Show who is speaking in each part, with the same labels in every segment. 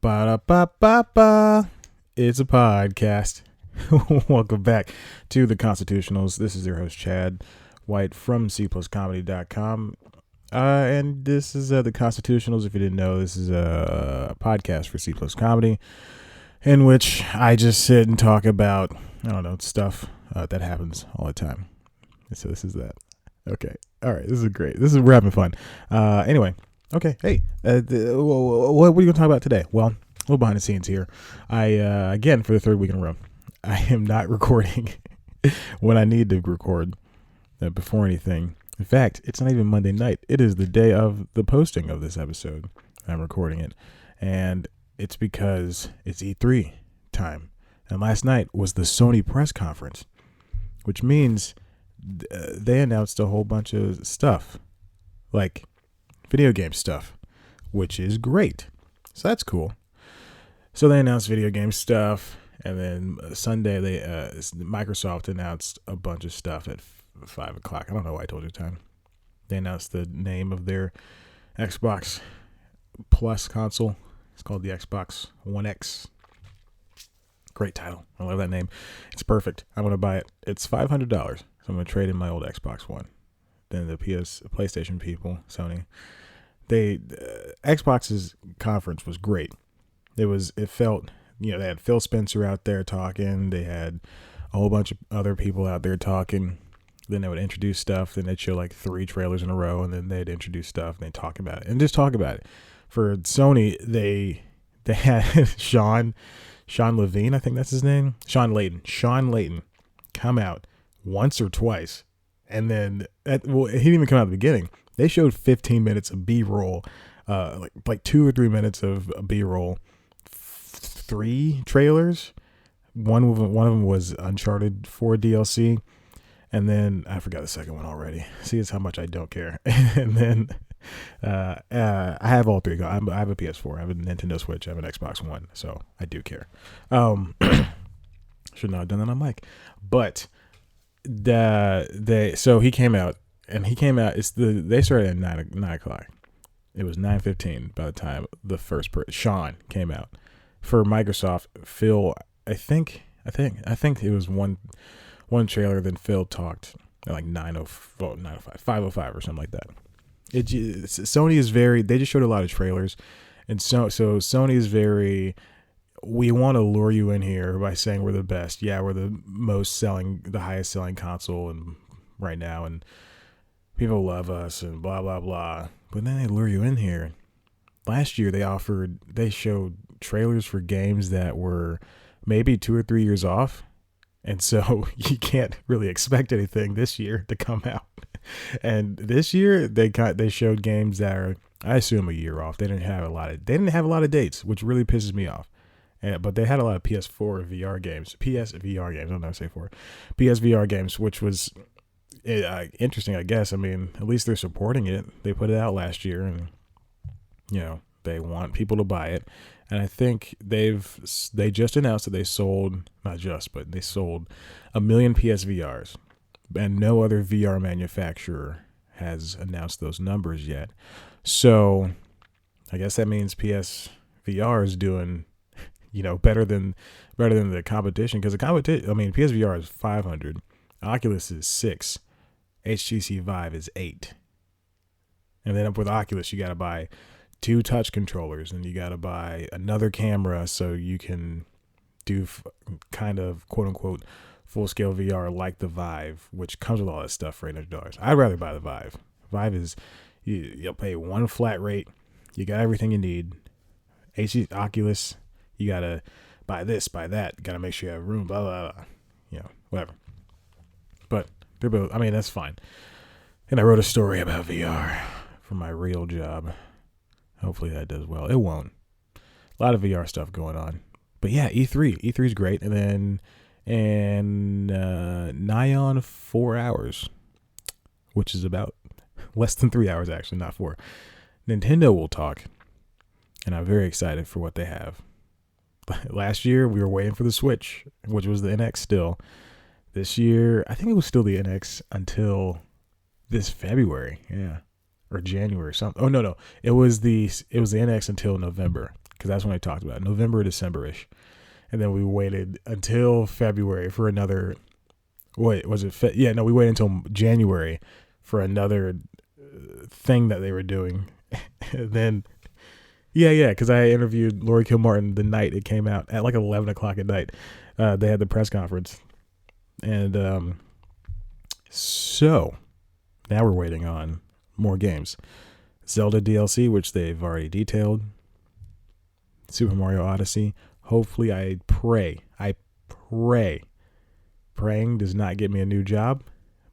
Speaker 1: Ba-da-ba-ba-ba. It's a podcast. Welcome back to the Constitutionals. This is your host, Chad White from cpluscomedy.com. And this is the Constitutionals. If you didn't know, this is a podcast for C Plus Comedy in which I just sit and talk about, stuff that happens all the time. So this is that. Okay. All right. This is great. We're having fun. Anyway. Okay. Hey, what are you going to talk about today? Well, a little behind the scenes here. Again, for the third week in a row, I am not recording when I need to record before anything. In fact, it's not even Monday night. It is the day of the posting of this episode. I'm recording it. And it's because it's E3 time. And last night was the Sony press conference, which means they announced a whole bunch of stuff, like video game stuff, which is great. So that's cool. So they announced video game stuff, and then Sunday Microsoft announced a bunch of stuff at 5 o'clock. I don't know why I told you the time. They announced the name of their Xbox Plus console. It's called the Xbox One X. Great title. I love that name. It's perfect. I'm going to buy it. It's $500. So I'm going to trade in my old Xbox One. Then the PlayStation people, Sony, Xbox's conference was great. It felt, they had Phil Spencer out there talking. They had a whole bunch of other people out there talking. Then they would introduce stuff. Then they'd show like 3 trailers in a row, and then they'd introduce stuff and they'd talk about it and just talk about it. For Sony, they had Sean Levine, I think that's his name. Sean Layton come out once or twice. And then, he didn't even come out at the beginning. They showed 15 minutes of B-roll, like 2 or 3 minutes of B-roll, 3 trailers. One of them was Uncharted 4 DLC, and then I forgot the second one already. See, it's how much I don't care. And then I have all 3. I have a PS4, I have a Nintendo Switch, I have an Xbox One, so I do care. Should not have done that on mic, but so he came out. And he came out. They started at 9 o'clock. It was 9:15 by the time the first person, Sean, came out. For Microsoft, Phil, I think it was one trailer. Then Phil talked at like 5:05 or something like that. Sony is they just showed a lot of trailers, and so Sony is very. We want to lure you in here by saying we're the best. Yeah, we're the highest selling console and right now, and people love us and blah, blah, blah. But then they lure you in here. Last year, they showed trailers for games that were maybe 2 or 3 years off. And so you can't really expect anything this year to come out. And this year, they showed games that are, I assume, a year off. They didn't have a lot of dates, which really pisses me off. But they had a lot of PS4 VR games. PSVR games, I don't know how to say for. PSVR games, which was interesting, I guess. I mean, at least they're supporting it. They put it out last year, and they want people to buy it. And I think they just announced that they sold, but they sold 1 million PSVRs, and no other VR manufacturer has announced those numbers yet. So I guess that means PSVR is doing better than the competition, because PSVR is 500, Oculus is 6. HTC Vive is 8. And then up with Oculus, you got to buy 2 touch controllers, and you got to buy another camera so you can do kind of quote unquote full scale VR like the Vive, which comes with all that stuff for $800. I'd rather buy the Vive. Vive is you'll pay one flat rate. You got everything you need. Oculus, you got to buy this, buy that. Got to make sure you have room, blah, blah, blah. Whatever. But they're both, that's fine. And I wrote a story about VR for my real job. Hopefully that does well. It won't. A lot of VR stuff going on. But yeah, E3. E3 is great. And then nigh on 4 hours, which is about less than 3 hours, actually, not 4. Nintendo will talk. And I'm very excited for what they have. Last year, we were waiting for the Switch, which was the NX still. This year, I think it was still the NX until this February, or January or something. Oh no, it was the NX until November, because that's when I talked about it, November, December-ish. And then we waited until February for another. Wait, was it? We waited until January for another thing that they were doing. And then, because I interviewed Laurie Kilmartin the night it came out at like 11 o'clock at night. They had the press conference. And so now we're waiting on more games. Zelda DLC, which they've already detailed. Super Mario Odyssey. Hopefully, I pray. Praying does not get me a new job,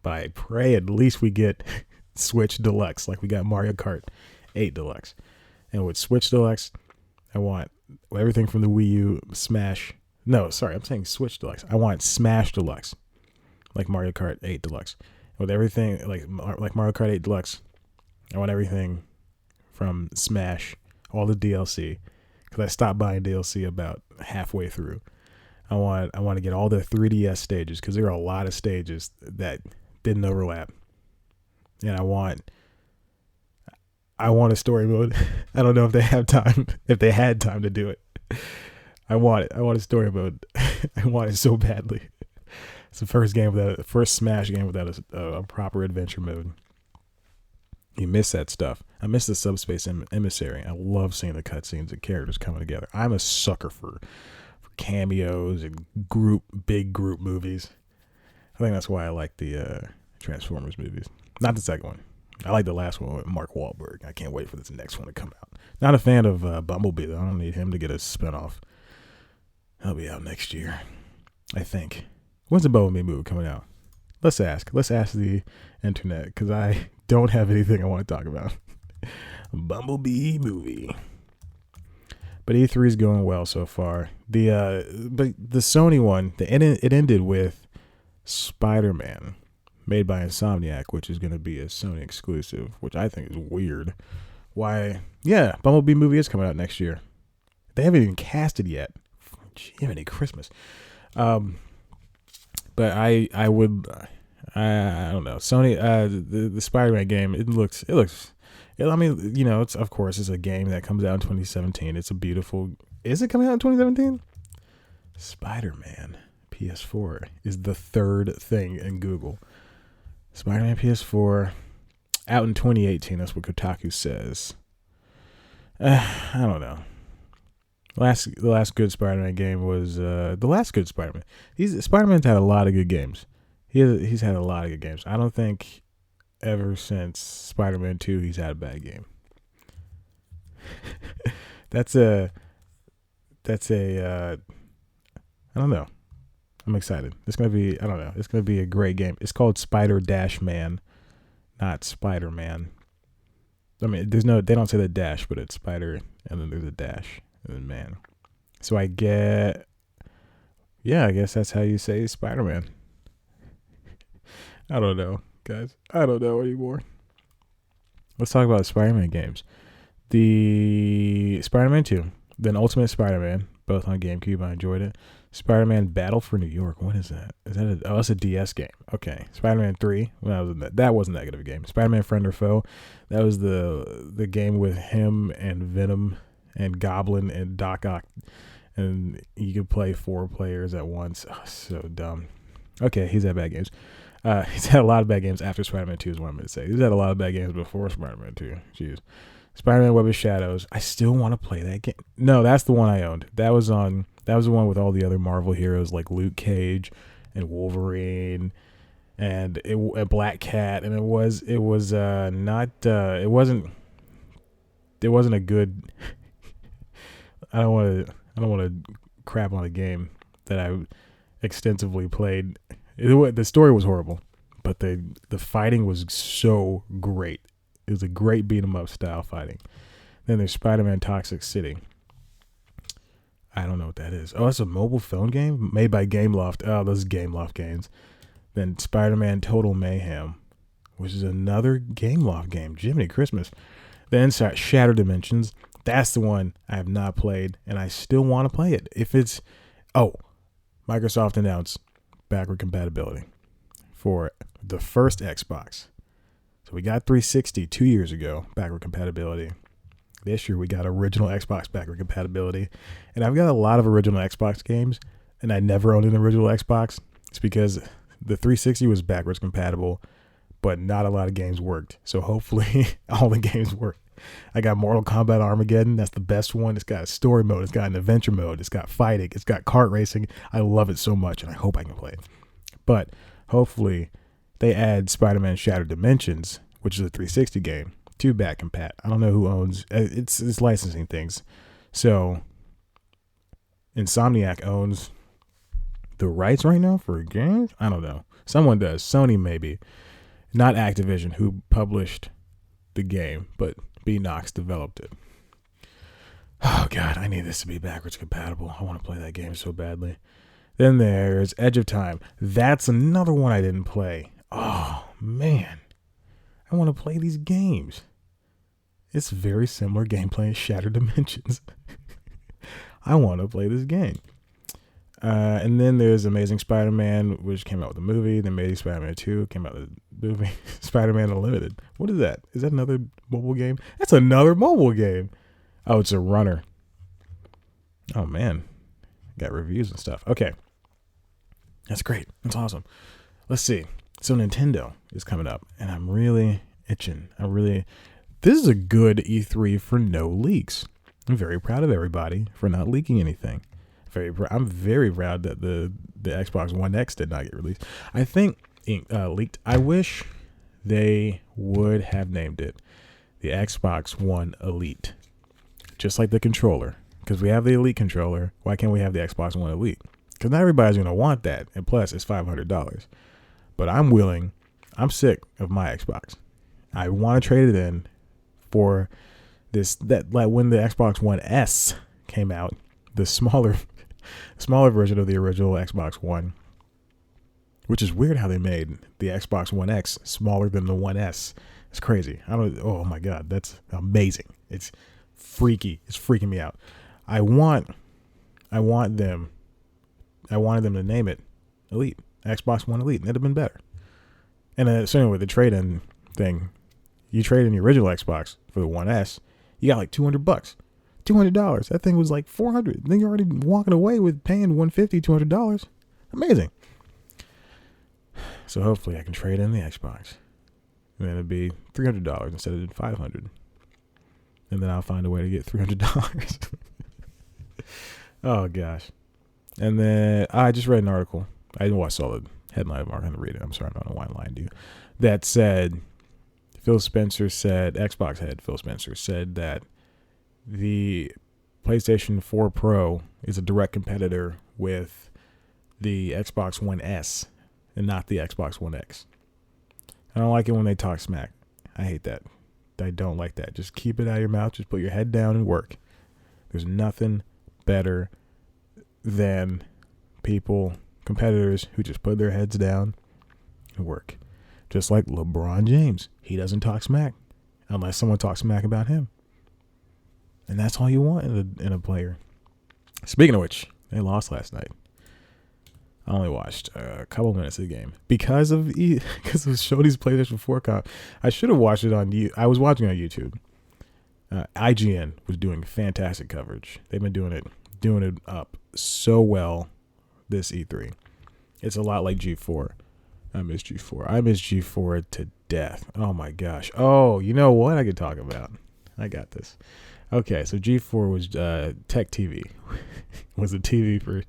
Speaker 1: but I pray at least we get Switch Deluxe, like we got Mario Kart 8 Deluxe. And with Switch Deluxe, I want everything from the Wii U, Smash. No, sorry, I'm saying Switch Deluxe. I want Smash Deluxe, like Mario Kart 8 Deluxe. With everything, like Mario Kart 8 Deluxe, I want everything from Smash, all the DLC. Because I stopped buying DLC about halfway through. I want to get all the 3DS stages because there are a lot of stages that didn't overlap. And I want a story mode. I don't know if they have time, if they had time to do it. I want it. I want a story mode. I want it so badly. It's the first Smash game without a proper adventure mode. You miss that stuff. I miss the Subspace Emissary. I love seeing the cutscenes and characters coming together. I'm a sucker for cameos and big group movies. I think that's why I like the Transformers movies. Not the second one. I like the last one with Mark Wahlberg. I can't wait for this next one to come out. Not a fan of Bumblebee, though. I don't need him to get a spinoff. He'll be out next year, I think. When's the Bumblebee movie coming out? Let's ask the internet, because I don't have anything I want to talk about. Bumblebee movie. But E3 is going well so far. But the Sony one, it ended with Spider-Man, made by Insomniac, which is going to be a Sony exclusive, which I think is weird. Why? Yeah, Bumblebee movie is coming out next year. They haven't even cast it yet. Jiminy Christmas. But I don't know. Sony, the Spider-Man game, it looks. I mean, it's a game that comes out in 2017. It's a beautiful. Is it coming out in 2017? Spider-Man PS4 is the third thing in Google. Spider-Man PS4 out in 2018. That's what Kotaku says. I don't know. The last good Spider-Man game was the last good Spider-Man. Spider-Man's had a lot of good games. He's had a lot of good games. I don't think ever since Spider-Man 2 he's had a bad game. That's a I don't know. I'm excited. It's gonna be It's gonna be a great game. It's called Spider-Man, not Spider-Man. I mean, they don't say the dash, but it's Spider and then there's a dash and then man. So I guess that's how you say Spider-Man. I don't know, guys. I don't know anymore. Let's talk about Spider-Man games. The Spider-Man 2, then Ultimate Spider-Man, both on GameCube. I enjoyed it. Spider-Man Battle for New York. What is that? That's a DS game. Okay. Spider-Man 3. That was a negative game. Spider-Man Friend or Foe. That was the game with him and Venom and Goblin and Doc Ock. And you could play 4 players at once. Oh, so dumb. Okay, he's had bad games. He's had a lot of bad games after Spider-Man 2 is what I'm going to say. He's had a lot of bad games before Spider-Man 2. Jeez. Spider-Man Web of Shadows. I still want to play that game. No, that's the one I owned. That was the one with all the other Marvel heroes like Luke Cage and Wolverine and Black Cat, and it wasn't a good. I don't want to crap on a game that I extensively played. The story was horrible, but the fighting was so great. It was a great beat 'em up style fighting. Then there's Spider-Man Toxic City. I don't know what that is. Oh, it's a mobile phone game made by Gameloft. Oh, those Gameloft games. Then Spider-Man Total Mayhem, which is another Gameloft game. Jiminy Christmas. Then Shattered Dimensions. That's the one I have not played, and I still want to play it. Microsoft announced backward compatibility for the first Xbox. So we got 360 2 years ago, backward compatibility. This year we got original Xbox backward compatibility. And I've got a lot of original Xbox games, and I never owned an original Xbox. It's because the 360 was backwards compatible, but not a lot of games worked. So hopefully all the games work. I got Mortal Kombat Armageddon. That's the best one. It's got a story mode. It's got an adventure mode. It's got fighting. It's got kart racing. I love it so much, and I hope I can play it. But hopefully they add Spider-Man Shattered Dimensions, which is a 360 game, to back compat. I don't know who owns it's licensing things. So Insomniac owns the rights right now for games. I don't know. Someone does. Sony maybe. Not Activision, who published the game, but Beenox developed it. Oh God, I need this to be backwards compatible. I want to play that game so badly. Then there's Edge of Time. That's another one I didn't play. Oh man, I want to play these games. It's very similar gameplay as Shattered Dimensions. I want to play this game. And then there's Amazing Spider-Man, which came out with a movie. The Amazing Spider-Man 2 came out with a movie. Spider-Man Unlimited. What is that? Is that another mobile game? That's another mobile game. Oh, it's a runner. Oh, man. Got reviews and stuff. Okay. That's great. That's awesome. Let's see. So Nintendo is coming up, and I'm really itching. This is a good E3 for no leaks. I'm very proud of everybody for not leaking anything. I'm very proud that the Xbox One X did not get released. I think leaked. I wish they would have named it the Xbox One Elite, just like the controller. Because we have the Elite controller, why can't we have the Xbox One Elite? Because not everybody's going to want that, and plus it's $500. But I'm willing. I'm sick of my Xbox. I want to trade it in for this. That like when the Xbox One S came out, the smaller version of the original Xbox One, which is weird how they made the Xbox One X smaller than the One S. It's crazy. Oh my God, that's amazing. It's freaky. It's freaking me out. I wanted them to name it Elite, Xbox One Elite. That'd have been better. And so anyway, the trade-in thing, you trade in your original Xbox for the One S, you got like $200. $200. That thing was like $400. Then you're already walking away with paying $150, $200. Amazing. So hopefully I can trade in the Xbox. And then it'd be $300 instead of $500. And then I'll find a way to get $300. Oh gosh. And then I just read an article. I saw the headline. I'm not going to read it. I'm sorry. I don't know why I'm lying to you. That said, Xbox head Phil Spencer said that the PlayStation 4 Pro is a direct competitor with the Xbox One S and not the Xbox One X. I don't like it when they talk smack. I hate that. I don't like that. Just keep it out of your mouth. Just put your head down and work. There's nothing better than competitors who just put their heads down and work. Just like LeBron James. He doesn't talk smack unless someone talks smack about him. And that's all you want in a player. Speaking of which, they lost last night. I only watched a couple minutes of the game because of Shoney's PlayStation 4 comp. I should have watched it I was watching on YouTube. IGN was doing fantastic coverage. They've been doing it up so well this E3. It's a lot like G4. I miss G4 to death. Oh my gosh. Oh, you know what I could talk about? I got this. Okay, so G4 was Tech TV. Was a TV for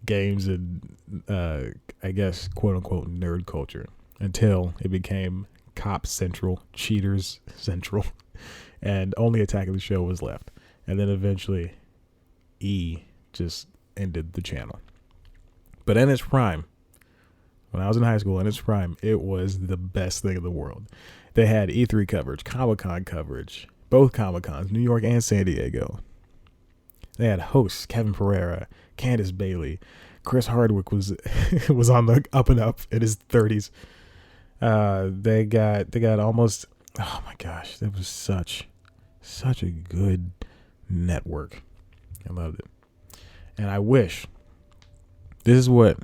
Speaker 1: games and I guess quote unquote nerd culture until it became Cop Central, Cheaters Central, and only Attack of the Show was left. And then eventually E just ended the channel. But in its prime, when I was in high school, in its prime, it was the best thing in the world. They had E3 coverage, Comic-Con coverage, both Comic-Cons, New York and San Diego. They had hosts Kevin Pereira, Candace Bailey, Chris Hardwick was on the up and up in his 30s. They got almost, oh my gosh, that was such a good network. I loved it. And I wish this is what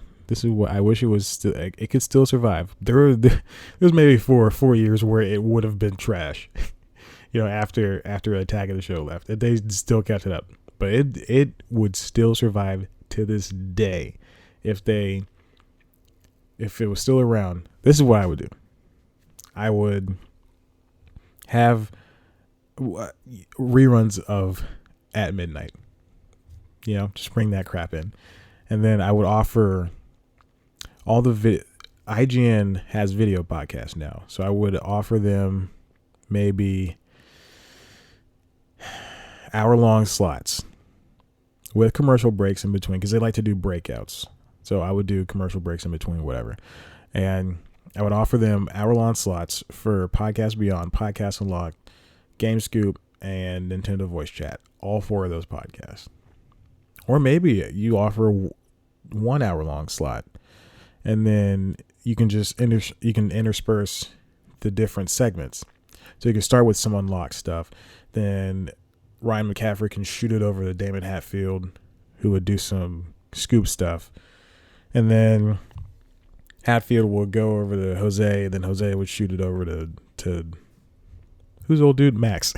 Speaker 1: I wish it was still, it could still survive. There was maybe 4 years where it would have been trash. after Attack of the Show left, they still kept it up. But it would still survive to this day if it was still around. This is what I would do. I would have reruns of At Midnight. Just bring that crap in. And then I would offer all the IGN has video podcasts now. So I would offer them maybe hour-long slots with commercial breaks in between, because they like to do breakouts. So I would do commercial breaks in between, whatever. And I would offer them hour-long slots for Podcast Beyond, Podcast Unlocked, Game Scoop, and Nintendo Voice Chat. All 4 of those podcasts. Or maybe you offer 1 hour-long slot, and then you can just intersperse the different segments. So you can start with some unlocked stuff. Then Ryan McCaffrey can shoot it over to Damon Hatfield, who would do some scoop stuff. And then Hatfield will go over to Jose, and then Jose would shoot it over to who's old dude? Max.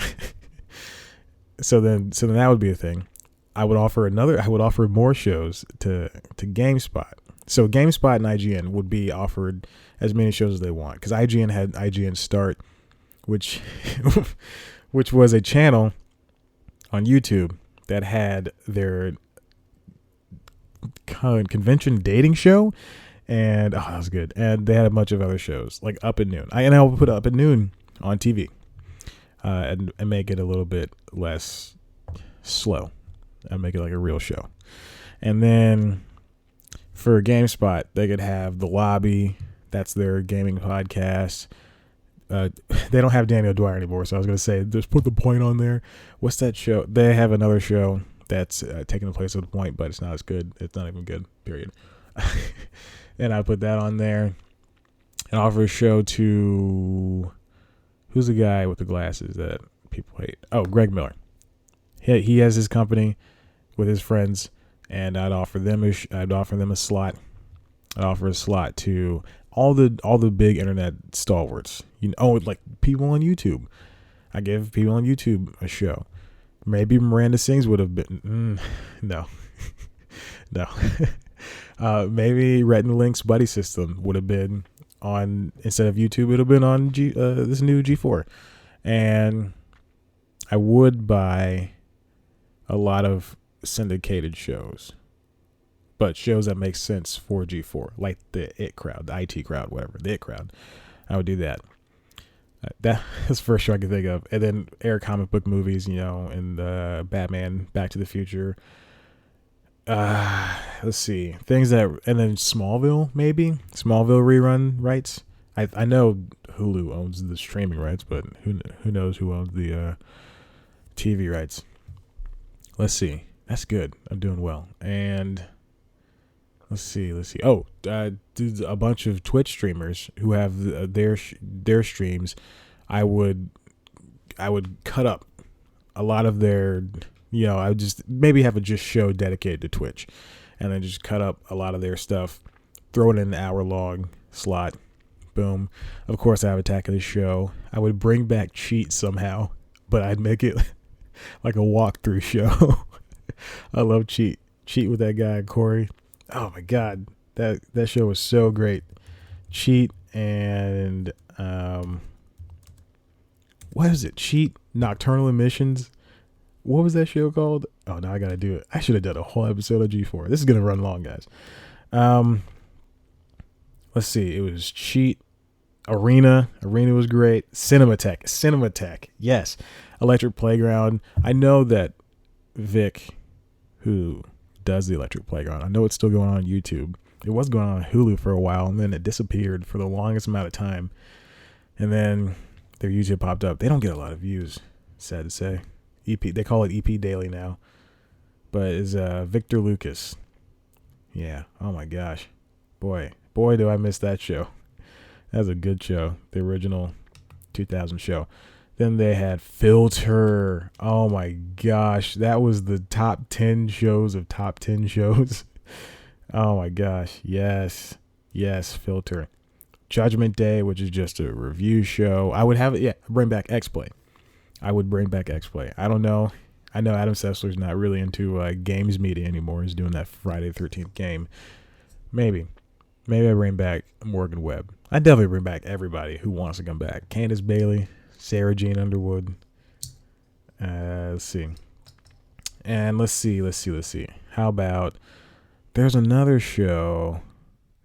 Speaker 1: So then that would be a thing. I would offer more shows to GameSpot. So GameSpot and IGN would be offered as many shows as they want, because IGN had IGN Start, which was a channel on YouTube that had their convention dating show, and that was good. And they had a bunch of other shows like Up at Noon. I will put Up at Noon on TV and make it a little bit less slow. I make it like a real show. And then for GameSpot, they could have The Lobby. That's their gaming podcast. They don't have Daniel Dwyer anymore, so I was going to say, just put The Point on there. What's that show? They have another show that's taking the place of The Point, but it's not as good. It's not even good, period. And I put that on there and offer a show to, who's the guy with the glasses that people hate? Oh, Greg Miller. He has his company with his friends, and I'd offer them a slot. I'd offer a slot to all the big internet stalwarts. Like people on YouTube. I give people on YouTube a show. Maybe Miranda Sings would have been no. Maybe Rhett and Link's Buddy System would have been on, instead of YouTube, it would have been on this new G4. And I would buy a lot of syndicated shows, but shows that make sense for G4, like the IT crowd, whatever, the IT crowd. I would do that. That's the first show I could think of. And then air comic book movies, and Batman, Back to the Future. Let's see, and then Smallville, maybe Smallville rerun rights. I know Hulu owns the streaming rights, but who knows who owns the TV rights. Let's see. That's good. I'm doing well. And let's see. Oh, a bunch of Twitch streamers who have their streams. I would cut up a lot of their, I would just maybe have a just show dedicated to Twitch, and then just cut up a lot of their stuff, throw it in an hour-long slot. Boom. Of course, I have Attack of the Show. I would bring back Cheat somehow, but I'd make it like a walkthrough show. I love Cheat with that guy Corey. Oh my god, that show was so great. Cheat and what is it? Cheat, Nocturnal Emissions. What was that show called? Oh, now I gotta do it. I should have done a whole episode of G4. This is gonna run long, guys. Let's see. It was Cheat, Arena was great. Cinematech, yes. Electric Playground. I know that Vic, who does the Electric Playground, I know it's still going on YouTube. It was going on Hulu for a while, and then it disappeared for the longest amount of time. And then their YouTube popped up. They don't get a lot of views, sad to say. They call it EP Daily now. But it's Victor Lucas. Yeah, oh my gosh. Boy, do I miss that show. That was a good show. The original 2000 show. Then they had Filter. Oh my gosh. That was the top 10 shows of top 10 shows. Oh my gosh. Yes, Filter. Judgment Day, which is just a review show. I would have it, bring back X-Play. I would bring back X-Play. I don't know. I know Adam Sessler's not really into games media anymore. He's doing that Friday the 13th game. Maybe I bring back Morgan Webb. I definitely bring back everybody who wants to come back. Candace Bailey, Sarah Jane Underwood. Let's see. And let's see. How about there's another show.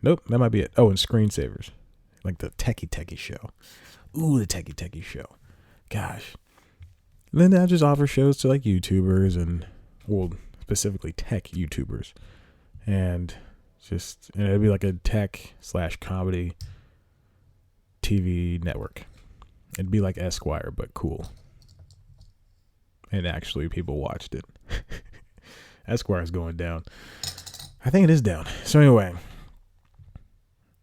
Speaker 1: Nope, that might be it. Oh, and Screensavers. Like the techie show. Ooh, the techie show. Gosh. And then I just offer shows to like YouTubers and, well, specifically tech YouTubers. And it'd be like a tech/comedy TV network. It'd be like Esquire, but cool. And actually people watched it. Esquire's going down. I think it is down. So anyway,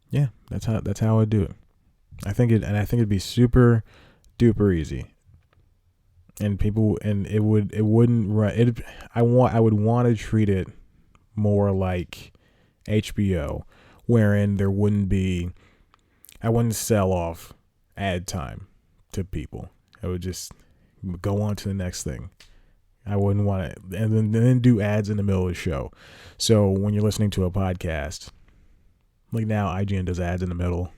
Speaker 1: yeah, that's how I do it. I think it'd be super duper easy. And it wouldn't run. I would want to treat it more like HBO, wherein I wouldn't sell off ad time to people. I would just go on to the next thing. I wouldn't want to, and then do ads in the middle of the show. So when you're listening to a podcast, like now IGN does ads in the middle.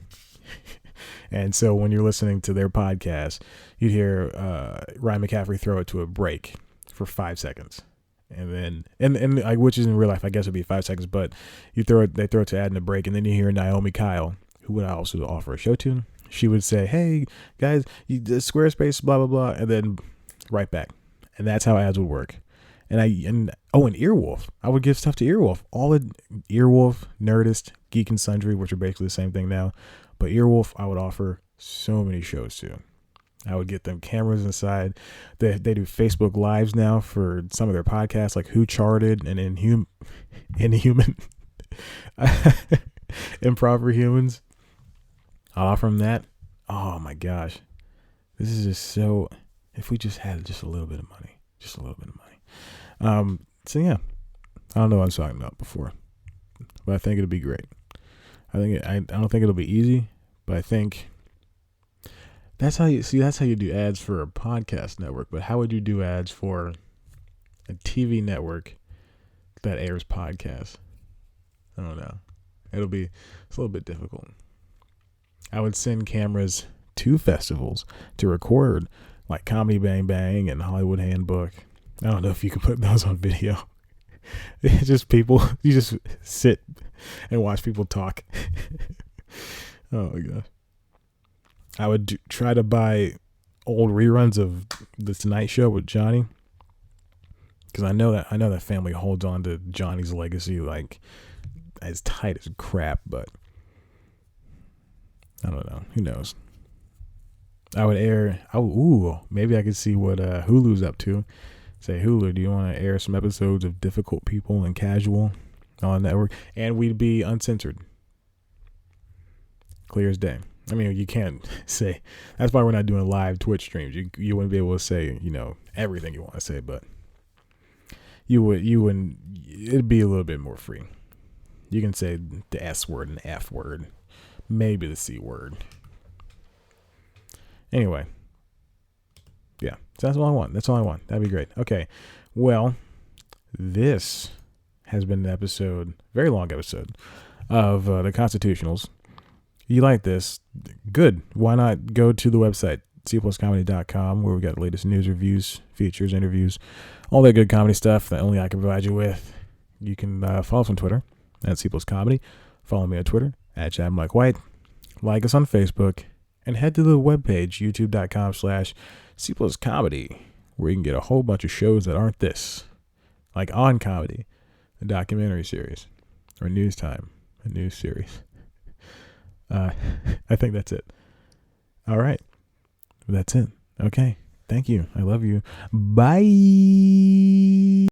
Speaker 1: And so when you're listening to their podcast, you'd hear Ryan McCaffrey throw it to a break for 5 seconds. And then, and which is in real life, I guess it'd be 5 seconds, but they throw it to ad in a break. And then you hear Naomi Kyle, who would also offer a show to. She would say, "Hey guys, Squarespace, blah, blah, blah." And then right back. And that's how ads would work. And Earwolf. I would give stuff to Earwolf. All of Earwolf, Nerdist, Geek and Sundry, which are basically the same thing now. But Earwolf, I would offer so many shows to. I would get them cameras inside. They do Facebook Lives now for some of their podcasts, like Who Charted and Inhuman, Improper Humans. I'll offer them that. Oh my gosh, this is just so. If we just had just a little bit of money, So yeah, I don't know what I was talking about before, but I think it'll be great. I don't think it'll be easy, but I think that's how you do ads for a podcast network. But how would you do ads for a TV network that airs podcasts? I don't know. It's a little bit difficult. I would send cameras to festivals to record, like Comedy Bang Bang and Hollywood Handbook. I don't know if you can put those on video. It's just people, you just sit and watch people talk. Oh my gosh. I would try to buy old reruns of The Tonight Show with Johnny, because I know that family holds on to Johnny's legacy like as tight as crap, but I don't know. Who knows? I would maybe I could see what Hulu's up to. Say, Hulu, do you want to air some episodes of Difficult People and Casual on the network? And we'd be uncensored. Clear as day. I mean, you can't say, that's why we're not doing live Twitch streams. You wouldn't be able to say, everything you want to say, but it'd be a little bit more free. You can say the S word and the F word, maybe the C word. Anyway. Yeah, so that's all I want. That'd be great. Okay, well, this has been an episode, very long episode, of the Constitutionals. You like this? Good. Why not go to the website, cpluscomedy.com, where we got the latest news, reviews, features, interviews, all that good comedy stuff that only I can provide you with. You can follow us on Twitter at cpluscomedy. Follow me on Twitter at ChadMikeWhite. Like us on Facebook. And head to the webpage, youtube.com/cpluscomedy, where you can get a whole bunch of shows that aren't this. Like On Comedy, a documentary series, or News Time, a news series. I think that's it. All right. That's it. Okay. Thank you. I love you. Bye.